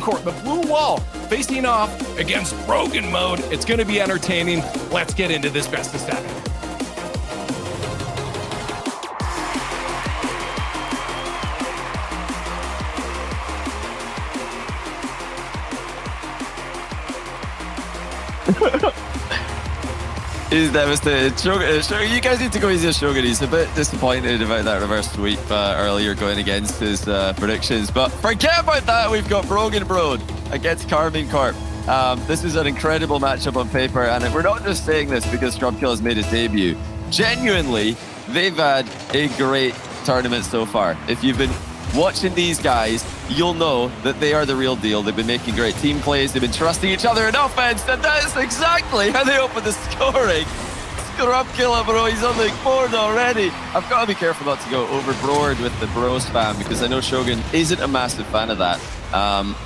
KCorp, the blue wall, facing off against Hogan mode. It's going to be entertaining. Let's get into this best of 7. He's devastated. Shogun, you guys need to go easy on Shogun. He's a bit disappointed about that reverse sweep earlier going against his predictions. But forget about that. We've got Brogan Broad against KCorp. This is an incredible matchup on paper. And we're not just saying this because Scrubkill has made his debut. Genuinely, they've had a great tournament so far. If you've been watching these guys, you'll know that they are the real deal. They've been making great team plays. They've been trusting each other in offense, and that is exactly how they open the scoring. Scrubkill, bro, he's on the board already. I've got to be careful not to go overboard with the bro spam because I know Shogun isn't a massive fan of that.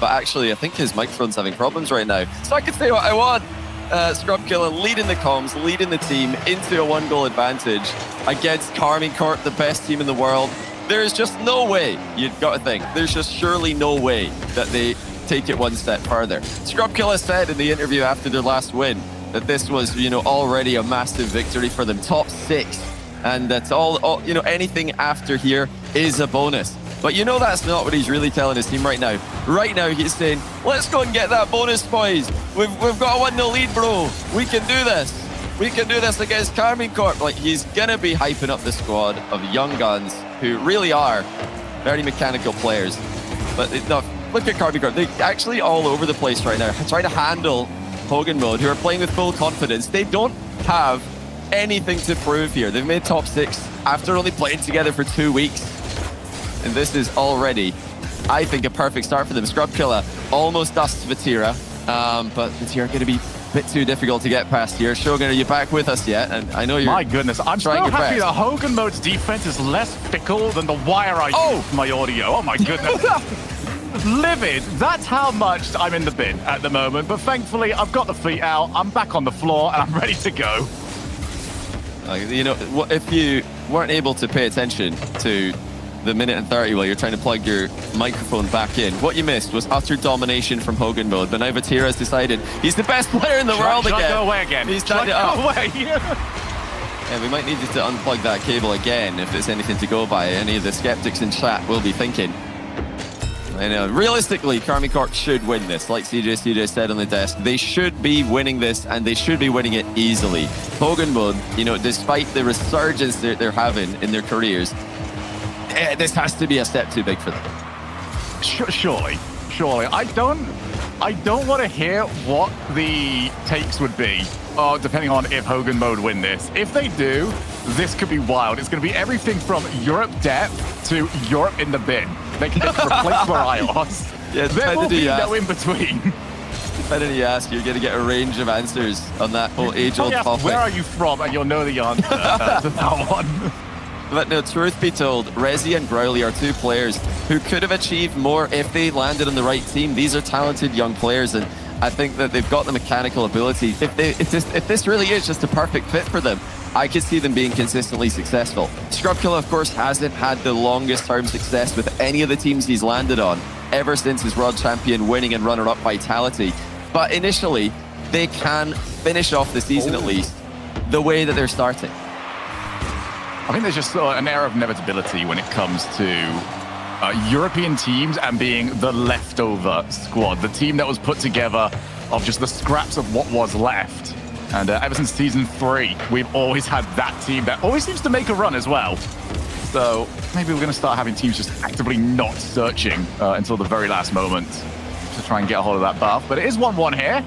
But actually, I think his microphone's having problems right now. So I can say what I want. Scrubkill leading the comms, leading the team into a 1-goal advantage against KCorp, the best team in the world. There's just no way, you've got to think, there's just surely no way that they take it one step further. Scrubkill has said in the interview after their last win that this was, already a massive victory for them, top 6. And that's all anything after here is a bonus. But that's not what he's really telling his team right now. Right now, he's saying, let's go and get that bonus, boys. We've got a 1-0 lead, bro. We can do this. We can do this against KCorp. Like, he's going to be hyping up the squad of young guns who really are very mechanical players. But no, look at KCorp. They're actually all over the place right now, trying to handle Hogan mode, who are playing with full confidence. They don't have anything to prove here. They've made top 6 after only playing together for 2 weeks. And this is already, I think, a perfect start for them. Scrubkiller almost dusts Vatira, but Vatira going to be bit too difficult to get past here. Shogun, are you back with us yet? And I know you're My goodness, I'm so happy that Hogan mode's defense is less fickle than the wire I use for my audio. Oh my goodness. Livid. That's how much I'm in the bin at the moment. But thankfully, I've got the feet out. I'm back on the floor and I'm ready to go. If you weren't able to pay attention to the minute and 30 while you're trying to plug your microphone back in, what you missed was utter domination from Hogan mode. But now Vatira has decided he's the best player in the world again. Go away again. He's tied it up. Go away. Yeah, we might need you to unplug that cable again if there's anything to go by. Any of the skeptics in chat will be thinking. Realistically, KCorp should win this. Like CJ said on the desk, they should be winning this, and they should be winning it easily. Hogan mode, despite the resurgence they're having in their careers, this has to be a step too big for them. Surely. I don't want to hear what the takes would be, depending on if Hogan mode win this. If they do, this could be wild. It's going to be everything from Europe depth to Europe in the bin. They can just replace Marios. Yeah, there will be no in between. Depending you ask, you're going to get a range of answers on that whole age-old topic. Where are you from? And you'll know the answer to that one. But no, truth be told, Rezi and Growly are 2 players who could have achieved more if they landed on the right team. These are talented young players, and I think that they've got the mechanical ability. If this really is just a perfect fit for them, I could see them being consistently successful. Scrubkill, of course, hasn't had the longest term success with any of the teams he's landed on ever since his World Champion winning and runner-up vitality. But initially, they can finish off the season at least the way that they're starting. I think there's just an air of inevitability when it comes to European teams and being the leftover squad, the team that was put together of just the scraps of what was left. And ever since season 3, we've always had that team that always seems to make a run as well. So maybe we're going to start having teams just actively not searching until the very last moment to try and get a hold of that buff. But it is 1-1 here.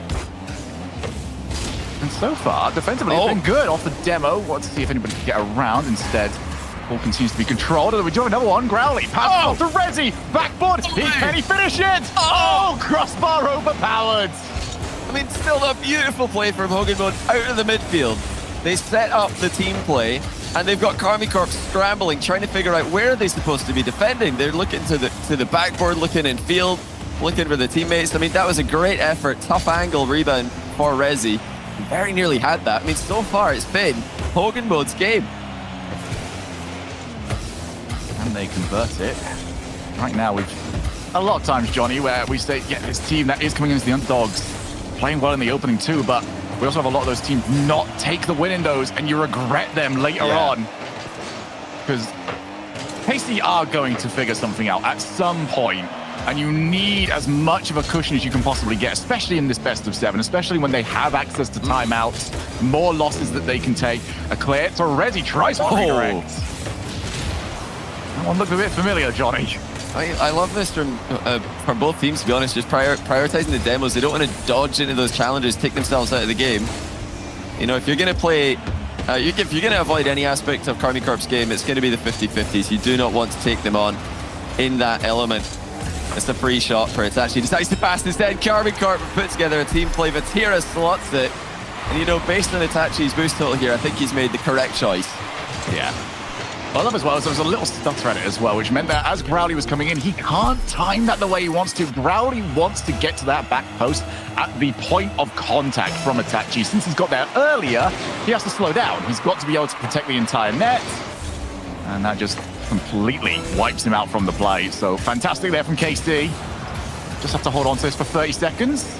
And so far, defensively, it's been good off the demo. Want to see if anybody can get around. Instead, ball continues to be controlled. And we do another one. Growly, pass to Rezi. Backboard. Can he finish it? Oh, crossbar overpowered. I mean, still a beautiful play from Hogan mode out of the midfield. They set up the team play, and they've got KCorp scrambling, trying to figure out where are they supposed to be defending. They're looking to the backboard, looking in field, looking for the teammates. I mean, that was a great effort. Tough angle rebound for Rezi. Very nearly had that. I mean, so far it's been Hogan mode's game. And they convert it. Right now we've a lot of times, Johnny, where we say, yeah, this team that is coming against the underdogs, playing well in the opening too, but we also have a lot of those teams not take the win in those, and you regret them later on. Because KC are going to figure something out at some point, and you need as much of a cushion as you can possibly get, especially in this best of 7, especially when they have access to timeouts, more losses that they can take. A clear to Rezi, tries for redirect. That one looked a bit familiar, Johnny. I love this from both teams, to be honest, just prioritizing the demos. They don't want to dodge into those challenges, take themselves out of the game. You know, if you're going to play, if you're going to avoid any aspect of KarmiCorp's game, it's going to be the 50-50s. You do not want to take them on in that element. It's a free shot for Itachi. Decides to pass instead. KarmiCorp put together a team play. Vatira slots it. And, you know, based on Itachi's boost total here, I think he's made the correct choice. Yeah. I love as well, so there was a little stutter at it as well, which meant that as Growly was coming in, he can't time that the way he wants to. Growly wants to get to that back post at the point of contact from Itachi. Since he's got there earlier, he has to slow down. He's got to be able to protect the entire net. And that just completely wipes him out from the play. So fantastic there from KC. Just have to hold on to this for 30 seconds.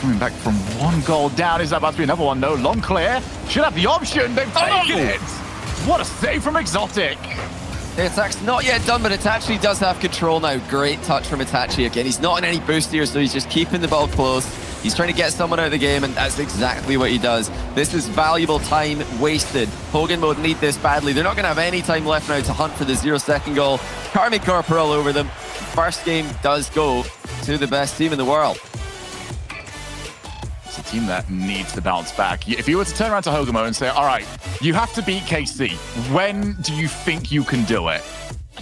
Coming back from one goal down. Is that about to be another one? No, long clear. Should have the option. They've taken it. What a save from Exotic. The attack's not yet done, but Itachi does have control now. Great touch from Itachi. Again, he's not in any boost here, so he's just keeping the ball close. He's trying to get someone out of the game, and that's exactly what he does. This is valuable time wasted. Hogan mode need this badly. They're not going to have any time left now to hunt for the 0-second goal. KarmiCorp are all over them. First game does go to the best team in the world. A team that needs to bounce back. If you were to turn around to Hogan and say, all right, you have to beat KC, when do you think you can do it?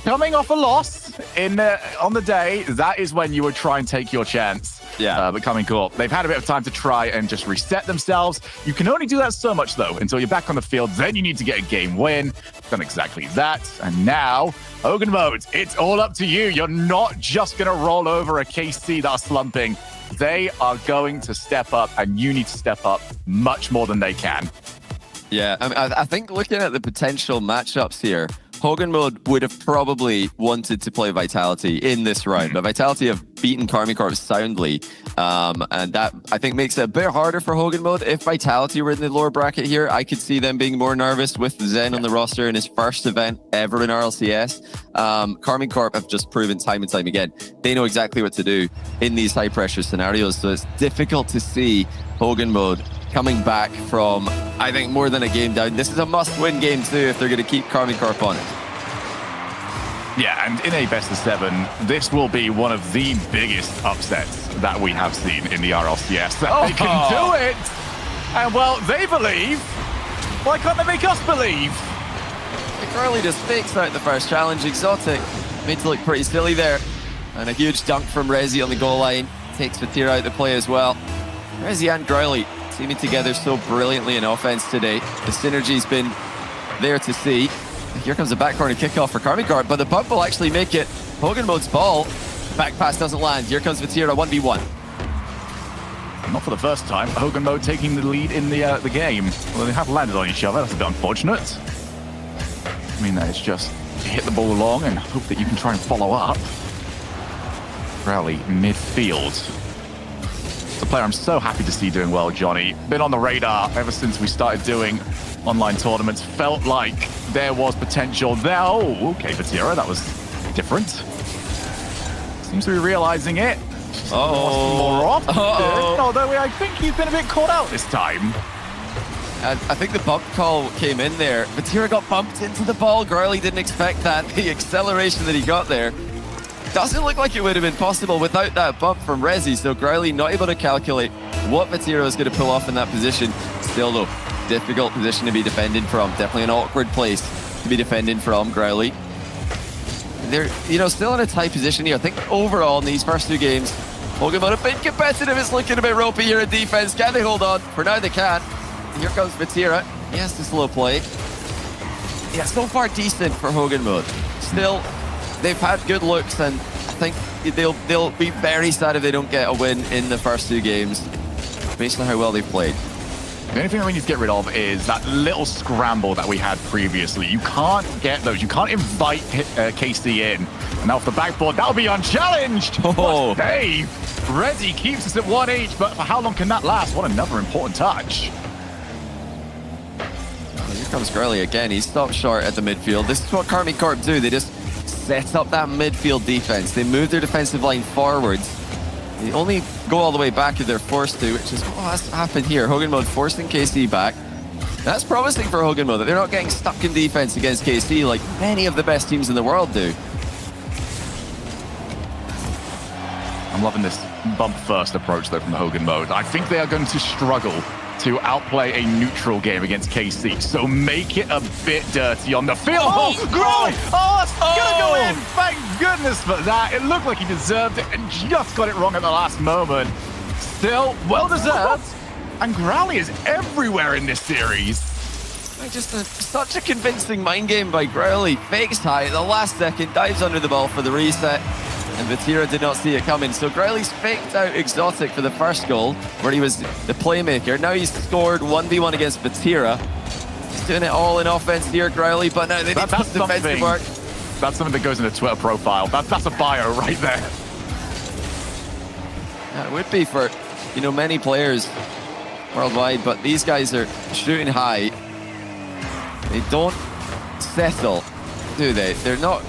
Coming off a loss on the day, that is when you would try and take your chance. Yeah. But KarmiCorp, they've had a bit of time to try and just reset themselves. You can only do that so much, though, until you're back on the field. Then you need to get a game win. Done exactly that. And now, Hogan mode, it's all up to you. You're not just going to roll over a KC that are slumping. They are going to step up, and you need to step up much more than they can. Yeah, I think looking at the potential matchups here, Hogan mode would have probably wanted to play Vitality in this round, but Vitality have beaten KarmiCorp soundly, and that, I think, makes it a bit harder for Hogan mode. If Vitality were in the lower bracket here, I could see them being more nervous with Zen on the roster in his first event ever in RLCS. KarmiCorp have just proven time and time again, they know exactly what to do in these high-pressure scenarios, so it's difficult to see Hogan mode coming back from, I think, more than a game down. This is a must-win game too if they're going to keep KarmiCorp on it. Yeah, and in a best of 7, this will be one of the biggest upsets that we have seen in the RLCS. That they can do it! And, well, they believe. Why can't they make us believe? Curly just fakes out the first challenge. Exotic made to look pretty silly there. And a huge dunk from Rezi on the goal line. Takes Vatira out the play as well. Rezi and Growly teaming together so brilliantly in offense today. The synergy's been there to see. Here comes a back corner kickoff for KarmiCorp, but the bump will actually make it Hogan mode's ball. Back pass doesn't land. Here comes Vatira, 1v1. Not for the first time. Hogan mode taking the lead in the game. Well, they have landed on each other. That's a bit unfortunate. I mean, it's just hit the ball along and hope that you can try and follow up. Growly midfield. It's a player I'm so happy to see doing well, Johnny. Been on the radar ever since we started doing online tournaments. Felt like there was potential there. Oh, okay, Vatira, that was different. Seems to be realizing it. More often. Although I think he's been a bit caught out this time. I think the bump call came in there. Vatira got bumped into the ball. Growly didn't expect that. The acceleration that he got there doesn't look like it would have been possible without that bump from Rezi. So Growly not able to calculate what Vatira is going to pull off in that position. Still though, difficult position to be defending from. Definitely an awkward place to be defending from Growly. They're, still in a tight position here. I think overall in these first 2 games, Hogan mode a bit competitive. It's looking a bit ropey here in defense. Can they hold on? For now they can. And here comes Vatira. He has to slow play. Yeah, so far decent for Hogan mode. Still, they've had good looks, and I think they'll be very sad if they don't get a win in the first 2 games, based on how well they've played. The only thing that we need to get rid of is that little scramble that we had previously. You can't get those. You can't invite KC in. And now off the backboard, that'll be unchallenged. Oh. What a save. Rezi keeps us at 1 each, but for how long can that last? What another important touch. Here comes Gurley again. He stopped short at the midfield. This is what KCorp do. They just set up that midfield defense. They move their defensive line forwards. They only go all the way back if they're forced to, which is what has happened here. Hogan Mode forcing KC back. That's promising for Hogan Mode, that they're not getting stuck in defense against KC like many of the best teams in the world do. I'm loving this bump-first approach, though, from the Hogan Mode. I think they are going to struggle to outplay a neutral game against KC. So make it a bit dirty on the field. Oh, Gurley! Oh, it's gonna go in! Thank goodness for that. It looked like he deserved it and just got it wrong at the last moment. Still, well-deserved. And Growly is everywhere in this series. Just such a convincing mind game by Growly. Fakes high at the last second, dives under the ball for the reset. And Vatira did not see it coming. So Growly's faked out Exotic for the first goal, where he was the playmaker. Now he's scored 1v1 against Vatira. He's doing it all in offense here, Growly, but now they need some defensive work. That's something that goes in a Twitter profile. That's a bio right there. Yeah, it would be for, you know, many players worldwide, but these guys are shooting high. They don't settle, do they? They're not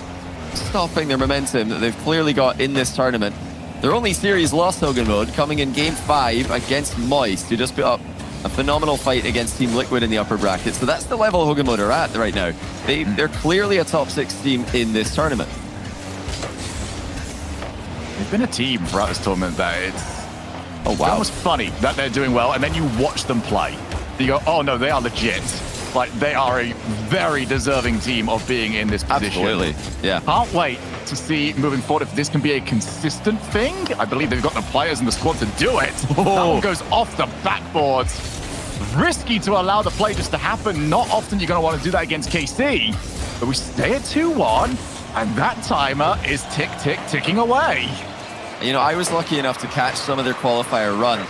stopping their momentum that they've clearly got in this tournament. Their only series lost, Hogan Mode, coming in Game 5 against Moist, who just put up a phenomenal fight against Team Liquid in the upper bracket. So that's the level Hogan Mode are at right now. They're clearly a top 6 team in this tournament. They've been a team throughout this tournament that oh wow, almost funny that they're doing well, and then you watch them play. You go, oh no, they are legit. Like, they are a very deserving team of being in this position. Absolutely, yeah. Can't wait to see moving forward if this can be a consistent thing. I believe they've got the players in the squad to do it. Oh. That one goes off the backboard. Risky to allow the play just to happen. Not often you're going to want to do that against KC. But we stay at 2-1, and that timer is ticking away. You know, I was lucky enough to catch some of their qualifier run.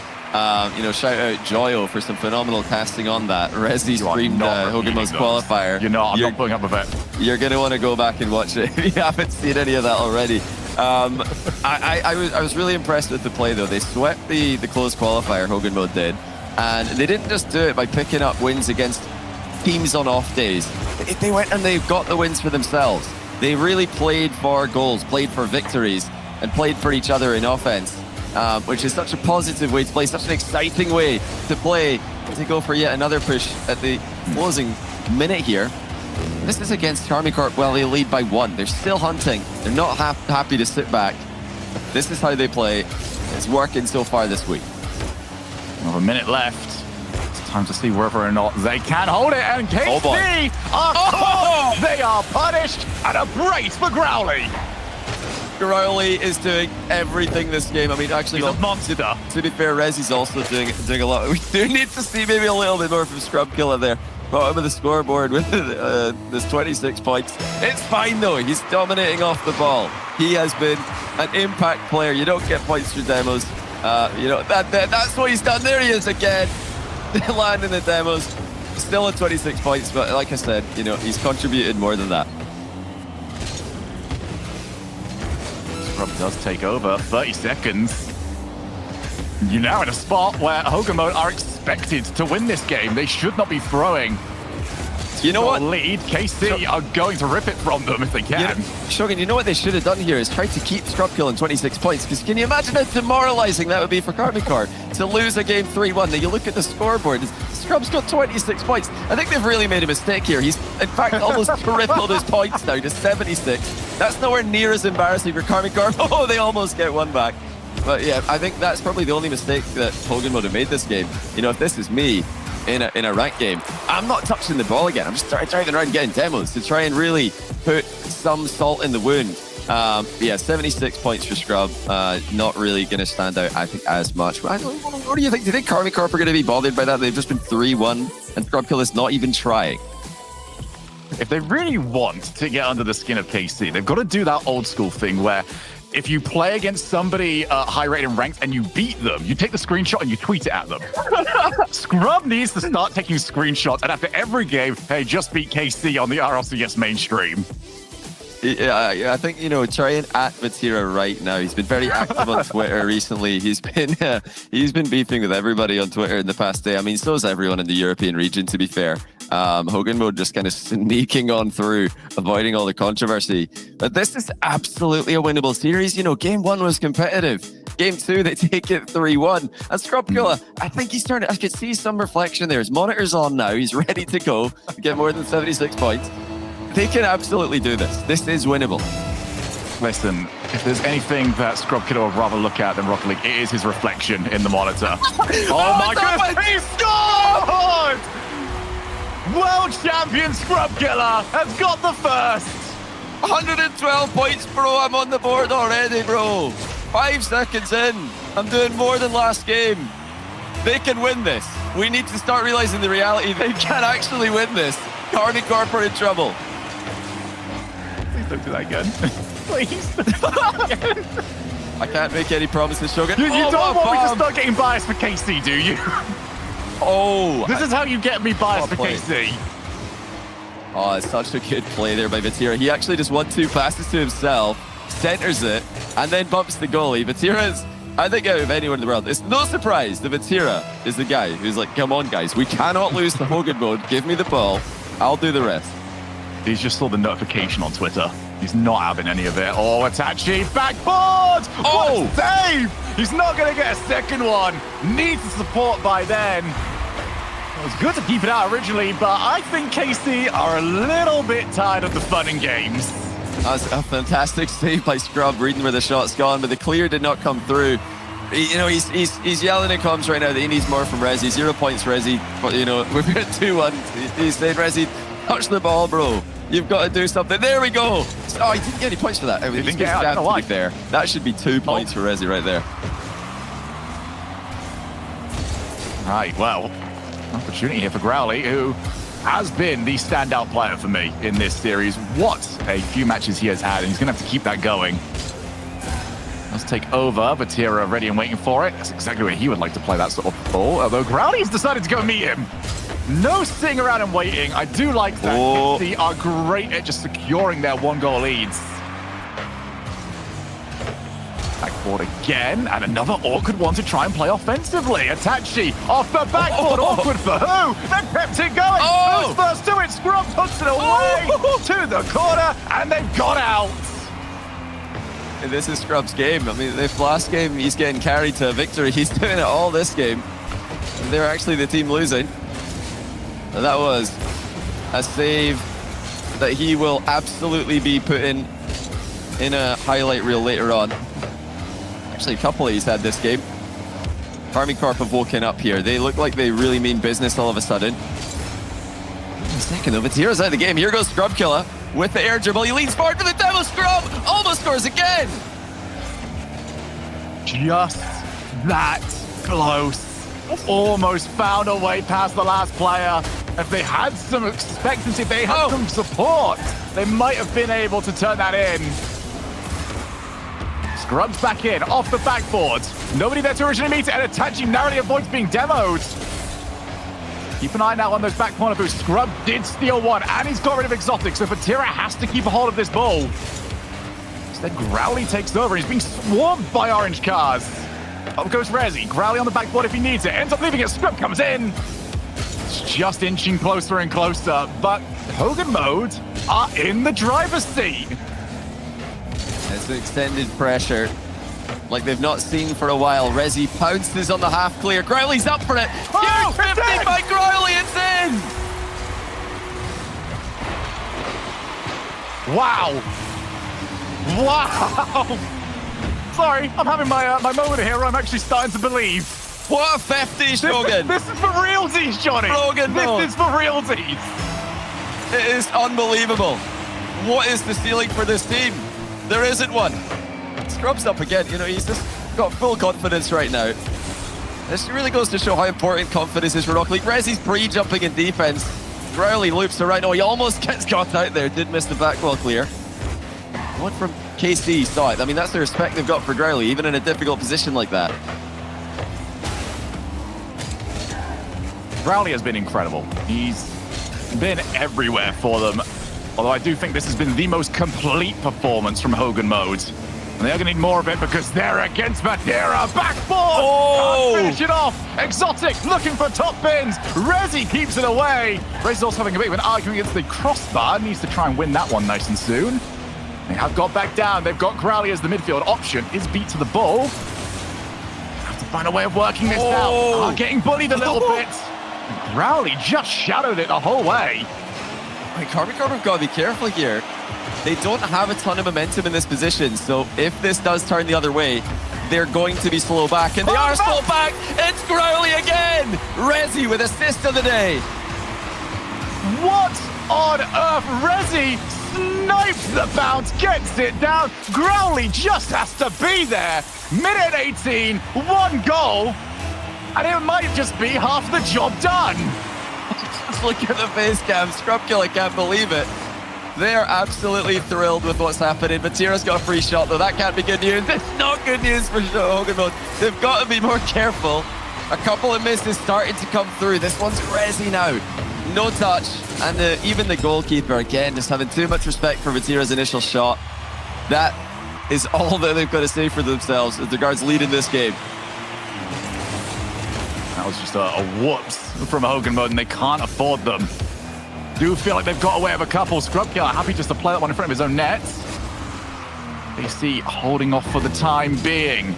You know, shout out Joyo for some phenomenal casting on that. Rezi streamed Hogan Mode's qualifier. I'm not putting up with it. You're going to want to go back and watch it if you haven't seen any of that already. I was really impressed with the play, though. They swept the closed qualifier, Hogan Mode did. And they didn't just do it by picking up wins against teams on off days. They went and they got the wins for themselves. They really played for goals, played for victories, and played for each other in offense. Which is such a positive way to play, such an exciting way to play, to go for yet another push at the closing minute here. This is against KCorp. Well, they lead by 1. They're still hunting. They're not happy to sit back. This is how they play. It's working so far this week. Another minute left. It's time to see whether or not they can hold it. And KC are caught. They are punished. And a brace for Growly. Growly is doing everything this game. I mean, actually, he's a monster. To be fair, Rezi's also doing a lot. We do need to see maybe a little bit more from Scrub Killer there. Bottom of the scoreboard with this 26 points. It's fine though. He's dominating off the ball. He has been an impact player. You don't get points for demos. You know that's what he's done. There he is again, landing the demos. Still at 26 points, but like I said, you know, he's contributed more than that. Scrub does take over. 30 seconds. You're now in a spot where Hogan Mode are expected to win this game. They should not be throwing. You know what? Lead. KC are going to rip it from them if they can. Shogun, you know what they should have done here is try to keep Scrubkill on 26 points, because can you imagine how demoralizing that would be for KCorp to lose a game 3-1? Then you look at the scoreboard, Scrub's got 26 points. I think they've really made a mistake here. He's, in fact, almost tripled his points now to 76. That's nowhere near as embarrassing for KCorp. Oh, they almost get one back. But yeah, I think that's probably the only mistake that Hogan would have made this game. You know, if this is me in a ranked game, I'm not touching the ball again. I'm just driving around getting demos to try and really put some salt in the wound. Yeah, 76 points for Scrub. Not really going to stand out, I think, as much. What do you think? Do you think KCorp are going to be bothered by that? They've just been 3-1 and Scrubkill is not even trying. If they really want to get under the skin of KC, they've got to do that old school thing where if you play against somebody high rated and ranked and you beat them, you take the screenshot and you tweet it at them. Scrub needs to start taking screenshots, and after every game, hey, just beat KC on the RLCS mainstream. Yeah, I think, try and at Vatira right now. He's been very active on Twitter recently. He's been beefing with everybody on Twitter in the past day. I mean, so is everyone in the European region, to be fair. Hogan mode just kind of sneaking on through, avoiding all the controversy. But this is absolutely a winnable series. Game 1 was competitive. Game 2, they take it 3-1. And Scrubkilla, I think he's turning. I could see some reflection there. His monitor's on now. He's ready to go to get more than 76 points. They can absolutely do this. This is winnable. Listen, if there's anything that Scrubkilla would rather look at than Rocket League, it is his reflection in the monitor. Oh my goodness, he scored! World champion Scrubkilla has got the first. 112 points, bro. I'm on the board already, bro. 5 seconds in. I'm doing more than last game. They can win this. We need to start realizing the reality. They can actually win this. KCorp are in trouble. Please don't do that again. Please. I can't make any promises, Shogun. You don't want me to start getting biased for KC, do you? Oh. This is how you get me biased for KC. Oh, it's such a good play there by Vatira. He actually just 1-2 passes to himself, centers it, and then bumps the goalie. Vatira's, I think out of anyone in the world, it's no surprise that Vatira is the guy who's like, come on, guys, we cannot lose the Hogan mode. Give me the ball. I'll do the rest. He's just saw the notification on Twitter. He's not having any of it. Oh, Itachi, backboard! Oh! What a save! He's not going to get a second one. Needs the support by then. It was good to keep it out originally, but I think KC are a little bit tired of the fun and games. That's a fantastic save by Scrub, reading where the shot's gone, but the clear did not come through. He's yelling at comms right now that he needs more from Resi. 0 points, Resi. But, we've got 2-1. He's saying, Resi, touch the ball, bro. You've got to do something. There we go. Oh, he didn't get any points for that. He didn't get out. To be fair. That should be 2 points for Resi right there. Right, well, opportunity here for Growly, who has been the standout player for me in this series. What a few matches he has had, and he's going to have to keep that going. Let's take over. Vatira ready and waiting for it. That's exactly where he would like to play that sort of ball, although Growly's decided to go meet him. No sitting around and waiting. I do like that. Oh. They are great at just securing their 1-goal leads. Backboard again, and another awkward one to try and play offensively. Itachi off the backboard. Awkward for who? They've kept it going. Who's first to it? Scrub hooks it away to the corner, and they've got out. This is Scrub's game. I mean, if last game he's getting carried to a victory, he's doing it all this game. They're actually the team losing. That was a save that he will absolutely be putting in a highlight reel later on. Actually, a couple he's had this game. KCorp have woken up here. They look like they really mean business all of a sudden. Second though, Vatira's out of the game. Here goes Scrubkilla with the air dribble. He leans forward for the demo. Scrub almost scores again. Just that close. Almost found a way past the last player. If they had some expectancy, if they had some support, they might have been able to turn that in. Scrub's back in, off the backboard. Nobody there to originally meet it, and Itachi narrowly avoids being demoed. Keep an eye now on those back corner boosts. Scrub did steal one, and he's got rid of Exotic, so Vatira has to keep a hold of this ball. Instead, Growly takes over. He's being swarmed by orange cars. Up goes Resi. Growly on the backboard if he needs it. Ends up leaving it. Scrub comes in. It's just inching closer and closer, but Hogan mode are in the driver's seat. It's extended pressure like they've not seen for a while. Resi pounces on the half clear. Growly's up for it. Huge 50 by Growly. It's in. Wow. Wow. Sorry, I'm having my moment here where I'm actually starting to believe. What a 50, Shogun. This is for realsies, Johnny. Hogan, this is for realsies. It is unbelievable. What is the ceiling for this team? There isn't one. Scrub's up again. He's just got full confidence right now. This really goes to show how important confidence is for Rocket League. Resi's pre-jumping in defense. Growly loops around. Oh, he almost gets caught out there. Did miss the back wall clear. One from KC saw it. I mean, that's the respect they've got for Growly, even in a difficult position like that. Growly has been incredible. He's been everywhere for them. Although I do think this has been the most complete performance from Hogan Mode. And they are going to need more of it because they're against Madeira. Backboard! Oh! Can't finish it off. Exotic looking for top bins. Rezi keeps it away. Rezi's also having a bit of an argument against the crossbar. Needs to try and win that one nice and soon. They have got back down. They've got Growly as the midfield option. Is beat to the ball. Have to find a way of working this out. Getting bullied a little bit. Growly just shadowed it the whole way. KCorp have got to be careful here. They don't have a ton of momentum in this position, so if this does turn the other way, they're going to be slow back, and they are slow back. It's Growly again. Rezi with assist of the day. What on earth? Rezi snipes the bounce, gets it down. Growly just has to be there. Minute 18, 1 goal, and it might just be half the job done. Just look at the face cam. Scrubkiller can't believe it. They are absolutely thrilled with what's happening. Matira's got a free shot, though. That can't be good news. It's not good news for Hogan Mode. They've got to be more careful. A couple of misses starting to come through. This one's Rezi now. No touch. And even the goalkeeper, again, just having too much respect for Matira's initial shot. That is all that they've got to say for themselves as regards leading this game. That was just a whoops from Hogan Mode, and they can't afford them. Do feel like they've got away with a couple. Scrubkiller happy just to play that one in front of his own net. AC holding off for the time being.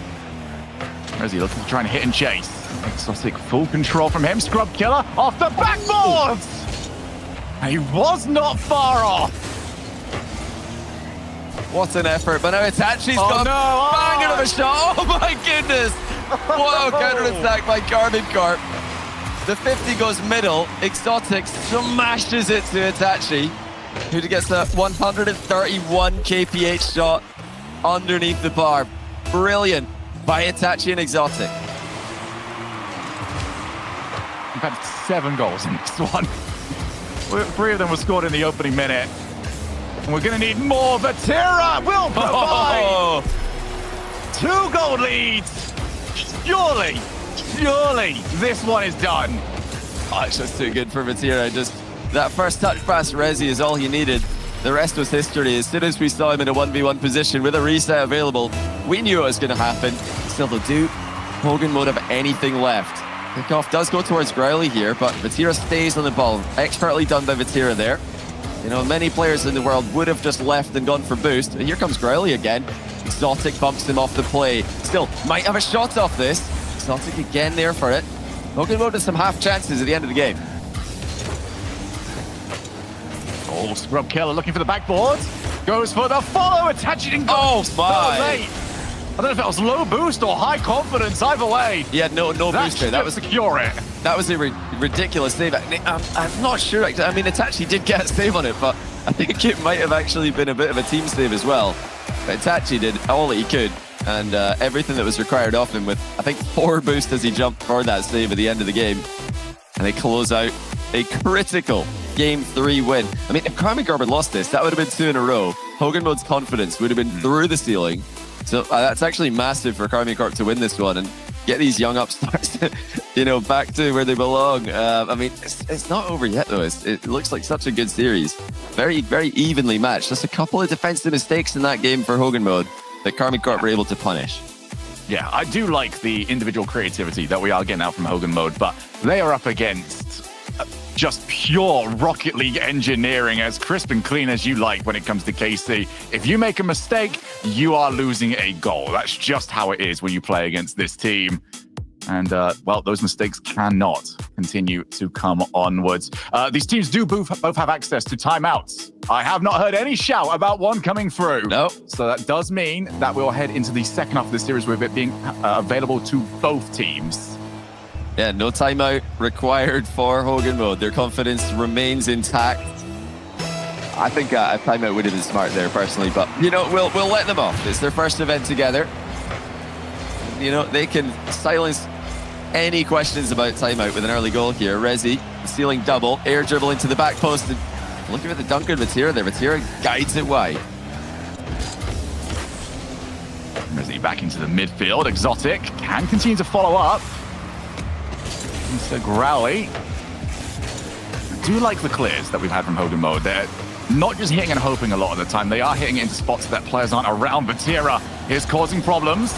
Rezi looking to try and hit and chase. Exotic full control from him. Scrubkiller off the backboard! He was not far off. What an effort, but now Itachi's got a banger of a shot. Oh my goodness! What a counter-attack by KCorp. The 50 goes middle. Exotic smashes it to Itachi, who gets a 131 kph shot underneath the bar. Brilliant by Itachi and Exotic. We've had 7 goals in this one. 3 of them were scored in the opening minute. And we're going to need more. Vatira will provide 2-goal leads. Surely, this one is done. Oh, it's just too good for Vatira. Just that first touch pass, Rezi, is all he needed. The rest was history. As soon as we saw him in a 1v1 position with a reset available, we knew it was going to happen. Still, they'll do Hogan Mode have anything left. Kickoff does go towards Growly here, but Vatira stays on the ball. Expertly done by Vatira there. You know, many players in the world would have just left and gone for boost. And here comes Growly again. Exotic bumps him off the play. Still, might have a shot off this. Exotic again there for it. Hogan Mode has some half chances at the end of the game. Oh, Scrubkiller looking for the backboard. Goes for the follow, attaching. Oh my! Late. I don't know if that was low boost or high confidence. Either way, he had no boost there. That was secure it. That was a ridiculous save. I'm not sure. I mean, Itachi did get a save on it, but I think it might have actually been a bit of a team save as well. But Itachi did all that he could, and everything that was required of him with, I think, 4 boosts as he jumped for that save at the end of the game. And they close out a critical Game 3 win. I mean, if KCorp had lost this, that would have been 2 in a row. Hogan Mode's confidence would have been through the ceiling. So that's actually massive for KCorp to win this one and get these young upstarts, you know, back to where they belong. I mean, it's not over yet, though. It looks like such a good series. Very, very evenly matched. Just a couple of defensive mistakes in that game for Hogan Mode that KCorp were able to punish. Yeah, I do like the individual creativity that we are getting out from Hogan Mode, but they are up against just pure Rocket League engineering, as crisp and clean as you like when it comes to KC. If you make a mistake, you are losing a goal. That's just how it is when you play against this team. And, well, those mistakes cannot continue to come onwards. These teams do both have access to timeouts. I have not heard any shout about one coming through. No. So that does mean that we'll head into the second half of the series with it being available to both teams. Yeah, no timeout required for Hogan Mode. Their confidence remains intact. I think a timeout would have been smart there, personally, but, you know, we'll let them off. It's their first event together. You know, they can silence any questions about timeout with an early goal here. Rezi, stealing double, air dribble into the back post. And looking at the dunk of Vatira there. Vatira guides it wide. Resi back into the midfield. Exotic can continue to follow up. Mr. Growly. I do like the clears that we've had from Hogan Mode. They're not just hitting and hoping a lot of the time. They are hitting it into spots that players aren't around. Vatira is causing problems.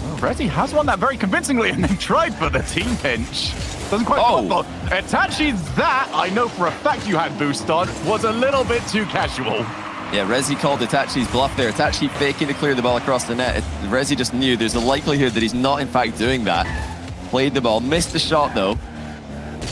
Well, Resi has won that very convincingly and then tried for the team pinch. Doesn't quite fall. Itachi's that, I know for a fact you had boost on, was a little bit too casual. Yeah, Resi called Itachi's bluff there. Itachi faking to clear the ball across the net. Resi just knew there's a likelihood that he's not in fact doing that. Played the ball, missed the shot though.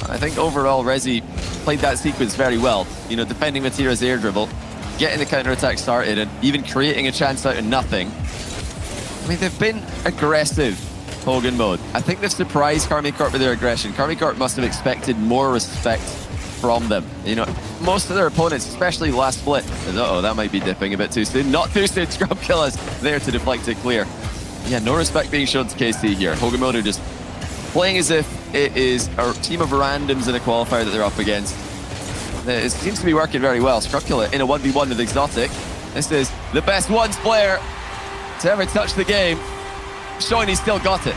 I think overall Resi played that sequence very well. You know, defending Vatira's air dribble, getting the counter-attack started and even creating a chance out of nothing. I mean, they've been aggressive, Hogan Mode. I think they've surprised KCorp with their aggression. KCorp must have expected more respect from them. You know, most of their opponents, especially the last split, uh-oh, that might be dipping a bit too soon. Not too soon, Scrub Killer's there to deflect it clear. Yeah, no respect being shown to KC here. Hogan Mode are just playing as if it is a team of randoms in a qualifier that they're up against. It seems to be working very well. Scrub Killer in a 1v1 with Exotic. This is the best ones player to ever touch the game, showing he's still got it.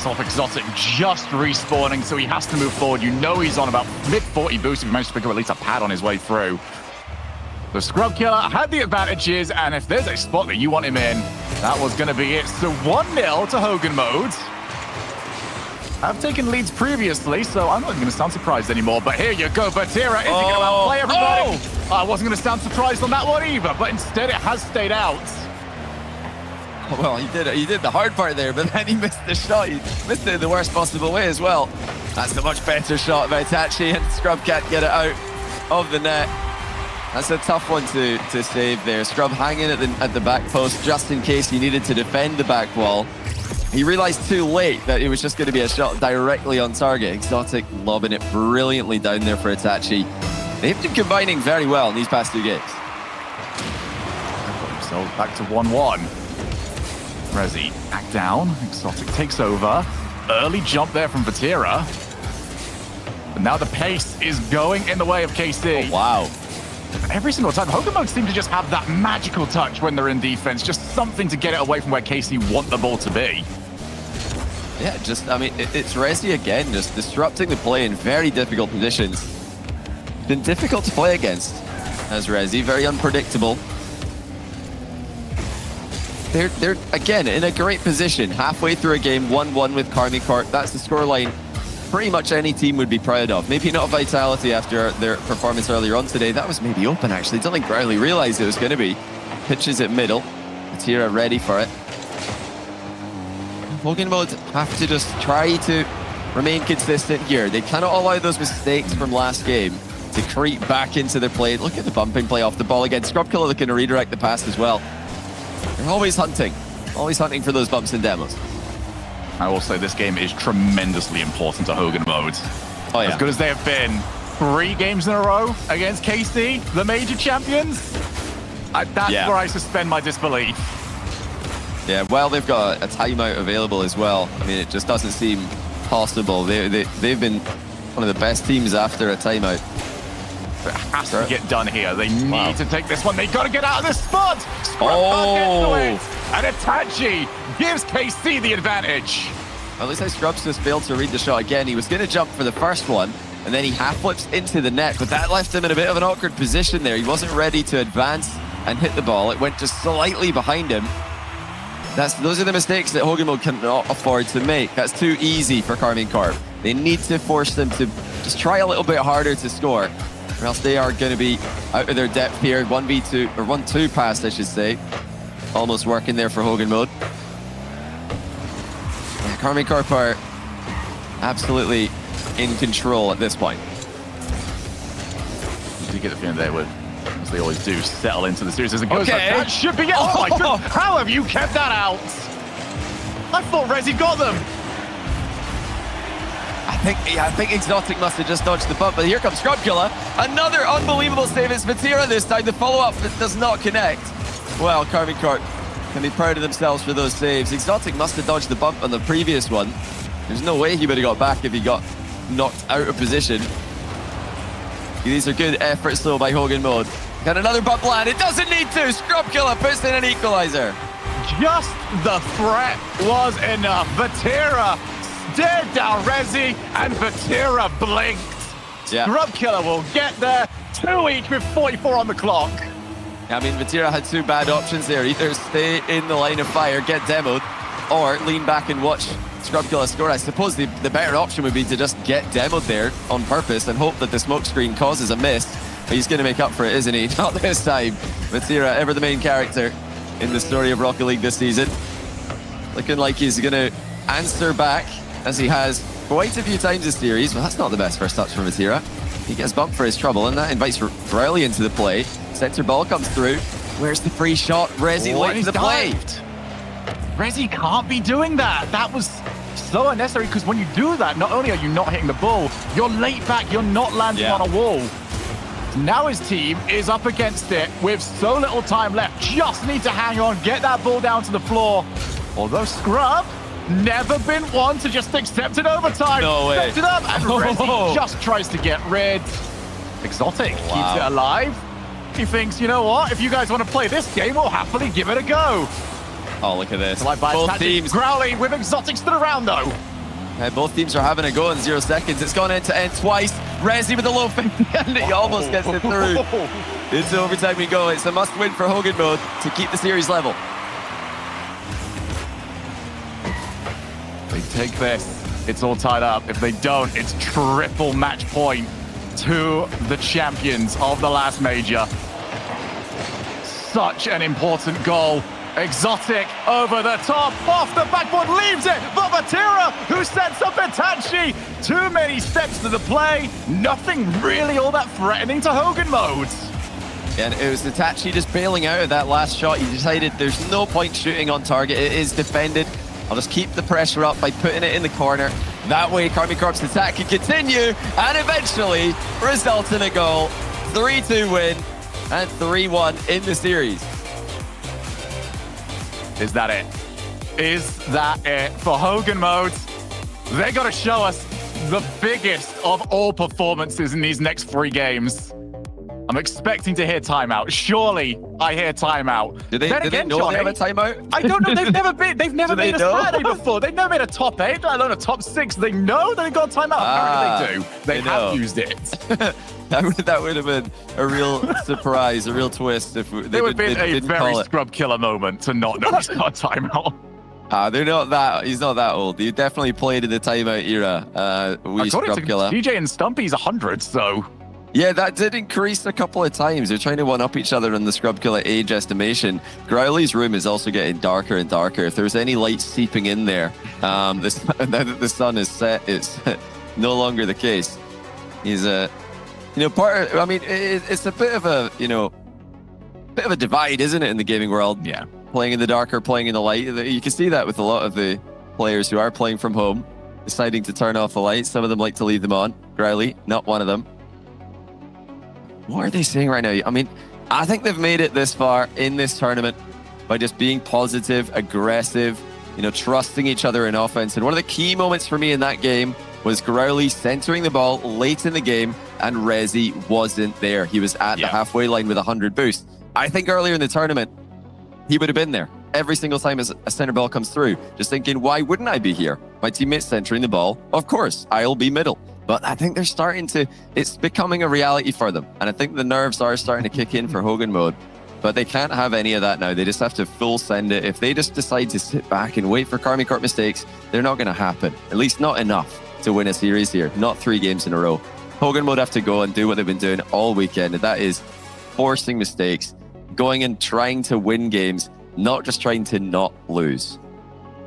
Top Exotic just respawning, so he has to move forward. You know he's on about mid-40 boost if he managed to pick up at least a pad on his way through. The Scrub Killer had the advantages, and if there's a spot that you want him in, that was going to be it. So 1-0 to Hogan Mode. I've taken leads previously, so I'm not going to sound surprised anymore. But here you go, Vatira. Is he going to outplay everybody? I wasn't going to sound surprised on that one either, but instead it has stayed out. Well, he did the hard part there, but then he missed the shot. He missed it in the worst possible way as well. That's a much better shot by Itachi, and Scrub can't get it out of the net. That's a tough one to save there. Scrub hanging at the back post just in case he needed to defend the back wall. He realized too late that it was just going to be a shot directly on target. Exotic lobbing it brilliantly down there for Itachi. They've been combining very well in these past two games. So back to 1-1. Resi back down. Exotic takes over. Early jump there from Vatira. But now the pace is going in the way of KC. Oh, wow. Every single time, Hogan Mode seem to just have that magical touch when they're in defense. Just something to get it away from where KC want the ball to be. Yeah, I mean, it's Resi again, just disrupting the play in very difficult positions. Been difficult to play against as Resi, very unpredictable. They're again in a great position, halfway through a game, 1-1 with KCorp. That's the scoreline pretty much any team would be proud of. Maybe not Vitality after their performance earlier on today. That was maybe open, actually. Don't think Growly realized it was going to be. Pitches it middle. Vatira ready for it. Hogan Mode have to just try to remain consistent here. They cannot allow those mistakes from last game to creep back into their play. Look at the bumping play off the ball again. Scrub Killer looking to redirect the pass as well. They're always hunting for those bumps and demos. I will say this game is tremendously important to Hogan Mode. Oh, yeah. As good as they have been 3 games in a row against KC, the major champions, that's where I suspend my disbelief. Yeah, well, they've got a timeout available as well. I mean, it just doesn't seem possible. They've been one of the best teams after a timeout. It has to get done here. They need to take this one. They got to get out of this spot. Scrub can't get to it. And Itachi gives KC the advantage. Well, at least Scrubs just failed to read the shot again. He was going to jump for the first one, and then he half flips into the net, but that left him in a bit of an awkward position there. He wasn't ready to advance and hit the ball. It went just slightly behind him. Those are the mistakes that Hogan Mode cannot afford to make. That's too easy for KCorp. They need to force them to just try a little bit harder to score, or else they are going to be out of their depth here. 1v2, or 1-2 pass, I should say. Almost working there for Hogan Mode. Yeah, KCorp are absolutely in control at this point. You get the feeling they would, as they always do, settle into the series as it goes. Okay. That should be it. Oh my God. How have you kept that out? I thought Resi got them. I think Exotic must have just dodged the bump, but here comes Scrub Killer. Another unbelievable save. It's Vatira this time. The follow-up does not connect. Well, KCorp can be proud of themselves for those saves. Exotic must have dodged the bump on the previous one. There's no way he would have got back if he got knocked out of position. These are good efforts, though, by Hogan Mode. Got another bubble and it doesn't need to. Scrub Killer puts in an equalizer. Just the threat was enough. Vatira stared down Rezi, and Vatira blinked. Yeah. Scrub Killer will get there. 2 each with 44 on the clock. I mean, Vatira had two bad options there. Either stay in the line of fire, get demoed, or lean back and watch Scrub Killer score. I suppose the better option would be to just get demoed there on purpose and hope that the smoke screen causes a miss. But he's going to make up for it, isn't he? Not this time. Vatira, ever the main character in the story of Rocket League this season. Looking like he's going to answer back, as he has quite a few times this series. Well, that's not the best first touch from Vatira. He gets bumped for his trouble, and that invites Riley into the play. Center ball comes through. Where's the free shot? Rezi late to the play. Rezi can't be doing that. That was so unnecessary, because when you do that, not only are you not hitting the ball, you're late back, you're not landing on a wall. Now his team is up against it with so little time left. Just need to hang on, get that ball down to the floor. Although Scrub, never been one to just accept it overtime. No way. Stepped it up, and Rezi just tries to get rid. Exotic keeps it alive. He thinks, you know what? If you guys want to play this game, we'll happily give it a go. Oh, look at this. Both teams. Growly with Exotic stood around, though. Both teams are having a go in 0 seconds. It's gone end to end twice. Rezi with the low 50, and he almost gets it through. Into overtime we go. It's a must-win for Hogan mode to keep the series level. They take this. It's all tied up. If they don't, it's triple match point to the champions of the last major. Such an important goal. Exotic over the top, off the backboard, leaves it for Vatira, who sets up Itachi. Too many steps to the play. Nothing really all that threatening to Hogan mode. And it was Itachi just bailing out of that last shot. He decided there's no point shooting on target. It is defended. I'll just keep the pressure up by putting it in the corner. That way, KCorp's attack can continue and eventually result in a goal. 3-2 win and 3-1 in the series. Is that it? Is that it for Hogan mode? They got to show us the biggest of all performances in these next 3 games. I'm expecting to hear timeout. Surely I hear timeout. Do they know Johnny, they have a timeout? I don't know. They've never made a Saturday before. They've never made a top 8, let alone a top 6. They know they've got a timeout. Apparently they do. They have used it. That would have been a real surprise, a real twist if they would have been a very Scrub Killer moment to not know he's got a timeout. They're not that. He's not that old. He definitely played in the timeout era. Scrub Killer. DJ and Stumpy's 100, so. Yeah, that did increase a couple of times. They're trying to one-up each other in the Scrub Killer age estimation. Growly's room is also getting darker and darker. If there's any light seeping in there, now that the sun is set, it's no longer the case. He's it's a bit of a divide, isn't it, in the gaming world? Yeah. Playing in the darker, playing in the light. You can see that with a lot of the players who are playing from home, deciding to turn off the lights. Some of them like to leave them on. Growly, not one of them. What are they saying right now? I mean, I think they've made it this far in this tournament by just being positive, aggressive, trusting each other in offense. And one of the key moments for me in that game was Growly centering the ball late in the game, and Rezi wasn't there. He was at the halfway line with 100 boost. I think earlier in the tournament, he would have been there every single time as a center ball comes through, just thinking, why wouldn't I be here? My teammate's centering the ball. Of course, I'll be middle. But I think they're starting to, it's becoming a reality for them. And I think the nerves are starting to kick in for Hogan mode. But they can't have any of that now. They just have to full send it. If they just decide to sit back and wait for KCorp mistakes, they're not going to happen. At least not enough to win a series here. Not 3 games in a row. Hogan mode have to go and do what they've been doing all weekend. And that is forcing mistakes, going and trying to win games, not just trying to not lose.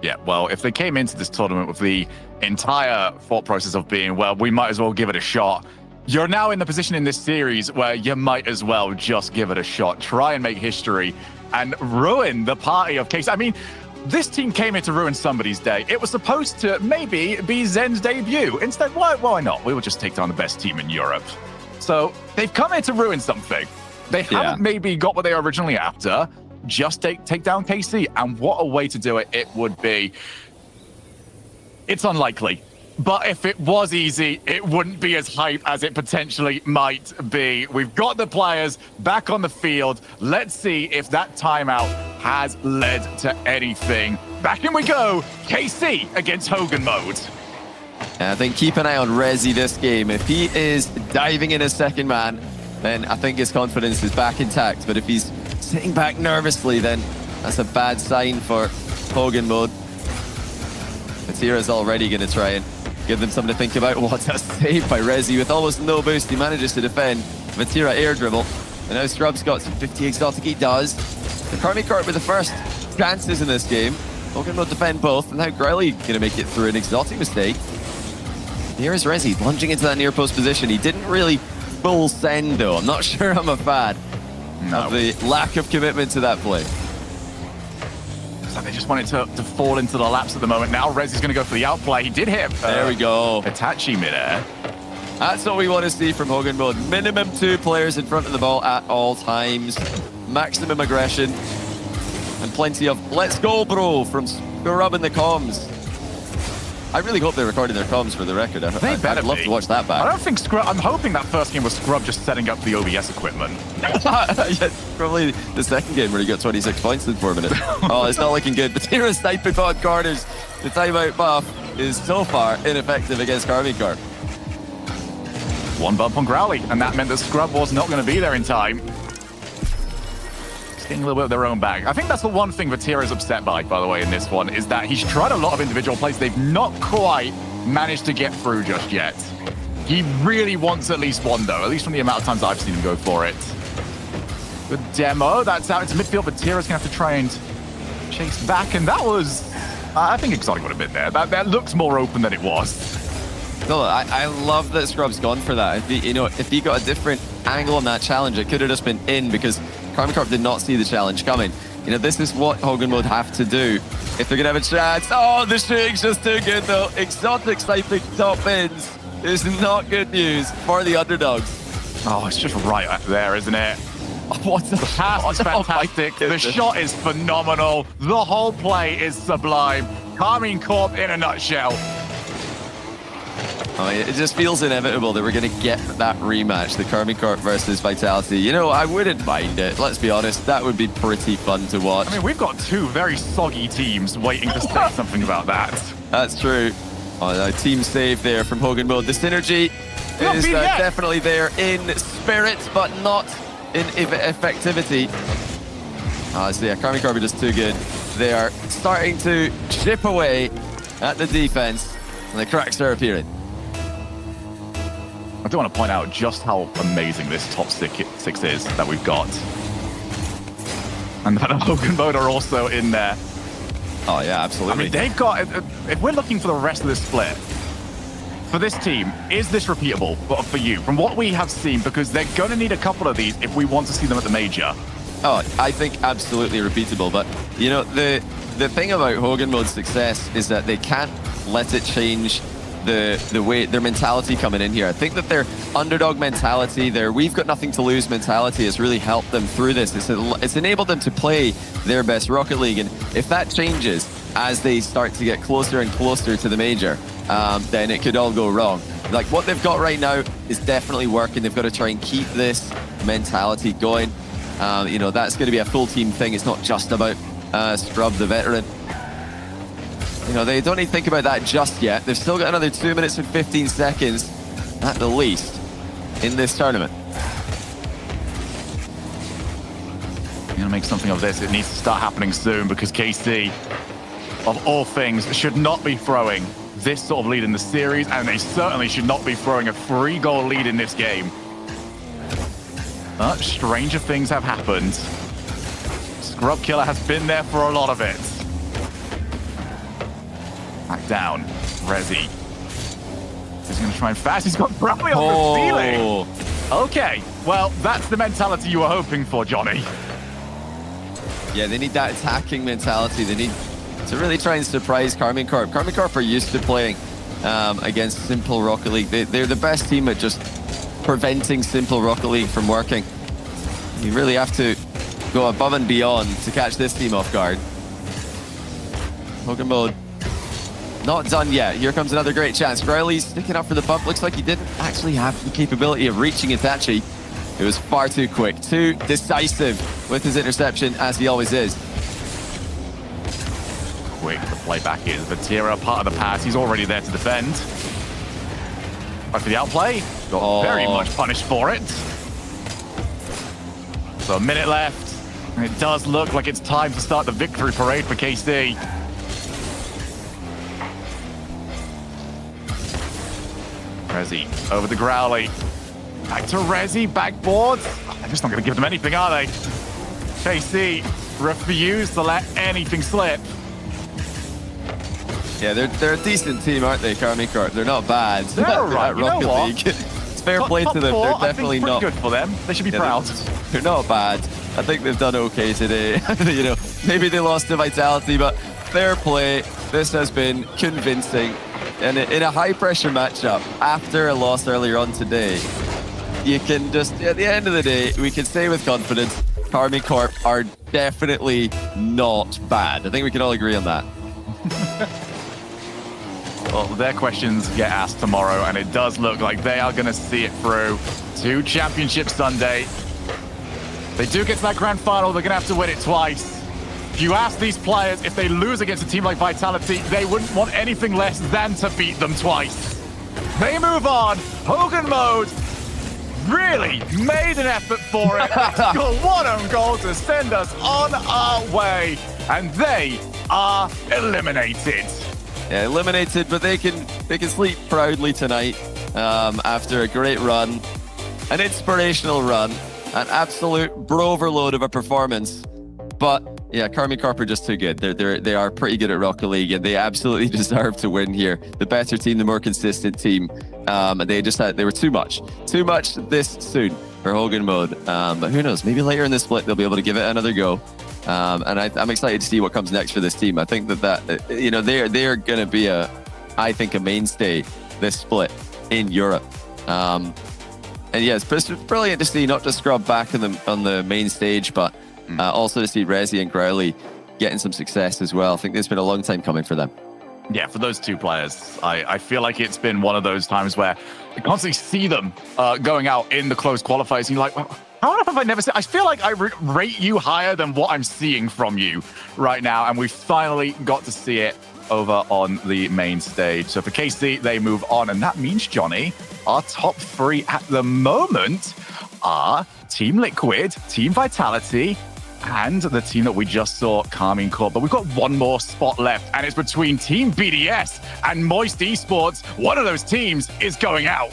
Yeah, well, if they came into this tournament with the entire thought process of being, well, we might as well give it a shot, you're now in the position in this series where you might as well just give it a shot, try and make history, and ruin the party of KC. I mean, this team came here to ruin somebody's day. It was supposed to maybe be Zen's debut. Instead, why not? We will just take down the best team in Europe. So they've come here to ruin something. They haven't maybe got what they were originally after. Just take down KC. And what a way to do it would be. It's unlikely. But if it was easy, it wouldn't be as hype as it potentially might be. We've got the players back on the field. Let's see if that timeout has led to anything. Back in we go. KC against Hogan mode. And I think keep an eye on Rezi this game. If he is diving in as second man, then I think his confidence is back intact. But if he's sitting back nervously, then that's a bad sign for Hogan mode. Vatira's already going to try and give them something to think about. What a save by Rezi with almost no boost. He manages to defend. Vatira air dribble. And now Scrub's got some 50 exotic. He does. The KCorp with the first chances in this game. Hogan will defend both. And now Growly going to make it through an exotic mistake. Here is Rezi lunging into that near post position. He didn't really full send though. I'm not sure I'm a fan of the lack of commitment to that play. So they just want it to fall into the laps at the moment. Now Rezi's going to go for the outplay. He did hit there we go. Itachi midair. That's what we want to see from Hogan mode. Minimum 2 players in front of the ball at all times. Maximum aggression. And plenty of let's go, bro, from Scrub in the comms. I really hope they're recording their comms for the record. I'd love to watch that back. I don't think Scrub... I'm hoping that first game was Scrub just setting up the OBS equipment. Yeah, probably the second game where he got 26 points in 4 minutes. Oh, it's not looking good. Vatira sniping on corners. The timeout buff is so far ineffective against KCorp. One bump on Growly, and that meant that Scrub was not going to be there in time. Getting a little bit of their own bag. I think that's the one thing Vatira is upset by the way, in this one, is that he's tried a lot of individual plays. They've not quite managed to get through just yet. He really wants at least one, though, at least from the amount of times I've seen him go for it. Good demo. That's out into midfield. Vatira's going to have to try and chase back, and that was... I think Exotic would have been there. That looks more open than it was. No, I love that Scrub's gone for that. If he got a different angle on that challenge, it could have just been in because KCorp did not see the challenge coming. This is what Hogan would have to do if they're going to have a chance. Oh, the shooting's just too good, though. Exotic sniping top bins is not good news for the underdogs. Oh, it's just right up there, isn't it? What the pass is fantastic. The shot is phenomenal. The whole play is sublime. KCorp in a nutshell. I mean, it just feels inevitable that we're going to get that rematch, the KCorp versus Vitality. I wouldn't mind it. Let's be honest, that would be pretty fun to watch. I mean, we've got 2 very soggy teams waiting to say something about that. That's true. Oh, a team save there from Hogan mode. The synergy is definitely there in spirit, but not in effectivity. I see, KCorp are just too good. They are starting to chip away at the defense, and the cracks are appearing. I do want to point out just how amazing this top six is that we've got. And that Hogan mode are also in there. Oh, yeah, absolutely. I mean, they've got... If we're looking for the rest of this split, for this team, is this repeatable for you? From what we have seen, because they're going to need a couple of these if we want to see them at the major. Oh, I think absolutely repeatable. But, the thing about Hogan mode's success is that they can't let it change the way their mentality coming in here. I think that their underdog mentality, their we've got nothing to lose mentality has really helped them through this. It's enabled them to play their best Rocket League, and if that changes as they start to get closer and closer to the major, then it could all go wrong. Like what they've got right now is definitely working. They've got to try and keep this mentality going. That's going to be a full team thing. It's not just about Scrub the veteran. They don't need to think about that just yet. They've still got another 2 minutes and 15 seconds at the least in this tournament. You're going to make something of this. It needs to start happening soon because KC, of all things, should not be throwing this sort of lead in the series, and they certainly should not be throwing a 3-goal lead in this game. But stranger things have happened. Scrub Killer has been there for a lot of it. Back down. Rezi. He's going to try and fast. He's got Bradley on the ceiling. Okay. Well, that's the mentality you were hoping for, Johnny. Yeah, they need that attacking mentality. They need to really try and surprise KCorp. KCorp are used to playing against simple Rocket League. They're the best team at just preventing simple Rocket League from working. You really have to go above and beyond to catch this team off guard. Hogan mode not done yet. Here comes another great chance. Crowley's sticking up for the bump. Looks like he didn't actually have the capability of reaching Itachi. It was far too quick, too decisive with his interception, as he always is. Quick to play back in. Vatira, part of the pass. He's already there to defend. Right for the outplay. Got very much punished for it. So a minute left. And it does look like it's time to start the victory parade for KC. Rezi over to Growly. Back to Rezi, backboard. They're just not going to give them anything, are they? KC refuse to let anything slip. Yeah, they're a decent team, aren't they, KCorp? They're not bad. They're all right. You know what? League. It's fair play to them. Four, They're definitely pretty not good for them. They should be proud. They're not bad. I think they've done okay today. You know, maybe they lost to Vitality, but fair play. This has been convincing. And in a high-pressure matchup, after a loss earlier on today, you can just, at the end of the day, we can say with confidence, KCorp are definitely not bad. I think we can all agree on that. Well, their questions get asked tomorrow, and it does look like they are going to see it through to Championship Sunday. They do get to that grand final, they're going to have to win it twice. If you ask these players, if they lose against a team like Vitality, they wouldn't want anything less than to beat them twice. They move on. Hogan mode really made an effort for it. Got one own goal to send us on our way, and they are eliminated. Yeah, eliminated, but they can sleep proudly tonight after a great run, an inspirational run, an absolute bro overload of a performance. But yeah, KCorp are just too good. They are pretty good at Rocket League, and they absolutely deserve to win here. The better team, the more consistent team. And they were too much this soon for Hogan mode. But who knows? Maybe later in the split they'll be able to give it another go. And I'm excited to see what comes next for this team. I think that you know they are going to be a mainstay this split in Europe. And yeah, it's brilliant to see not just Scrub back on the main stage, but also to see Rezi and Growly getting some success as well. I think it's been a long time coming for them. Yeah, for those two players, I feel like it's been one of those times where you constantly see them going out in the close qualifiers, and you're like, well, how have I never seen? I feel like I rate you higher than what I'm seeing from you right now, and we finally got to see it over on the main stage. So for KC, they move on, and that means, Johnny, our top three at the moment are Team Liquid, Team Vitality, and the team that we just saw, KCorp. But we've got one more spot left, and it's between Team BDS and Moist Esports. One of those teams is going out.